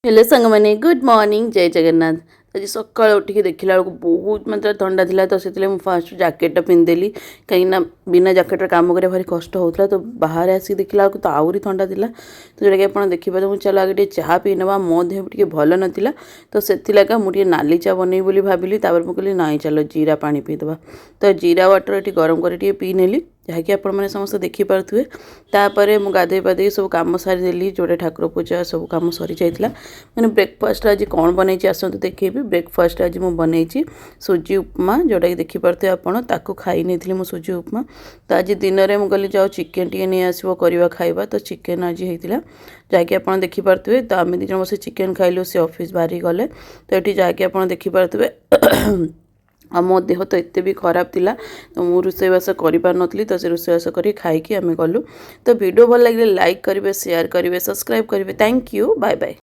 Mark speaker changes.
Speaker 1: Hello सांग मैंने good morning जय जगन्नाथ। आज सकाल उठिक देखला बेलू बहुत मात्रा ठंडा थिला तो से फास्ट जैकेटा पिंधिदेली कहीं बिना जैकेट काम करा भारी कष्ट होता तो बाहर आसी देखला तो आहरी ठंडा थिला तो जोटा कि आप देखिए मुझे चलो आगे चाह पी ना मो देह टे भल नाला तो से मुझे नाली चा बनई बोली भाविली मुझे कहली ना चलो जीरा पानी पीदे तो जीरा वाटर ये गरम कर पी नेली जहाँकि आपण मैंने समस्त देखिपे तापर मु गाधे पाधे सब कम सारीदेली जोड़े ठाकुर पूजा सब कम सरी जाइला मैंने ब्रेकफास्ट आज कौन बनई आसतु देखेबी ब्रेकफास्ट आज मुझे बनई सुजी उपमा जोटा कि देखिपे आपड़ ताकू खाई नहीं मु सुजी उपमा तो आज दिन में मुझे कहली जाओ चिकेन टी नहीं आसो करवा खाइबा तो चिकेन आज होता जहाँकि आप देखिपे तो आम दिज बस चिकेन खाइलु सी ऑफिस बाहरी गले तो ये जहाँकि आप देखिपे आ मो देह तो एत भी खराब थिला तो मु रोषेईबास कर तो से रोषेईबास कर खाई आम गलु तो वीडियो भल लगे लाइक करेंगे शेयर करेंगे सब्सक्राइब करेंगे थैंक यू बाय बाय।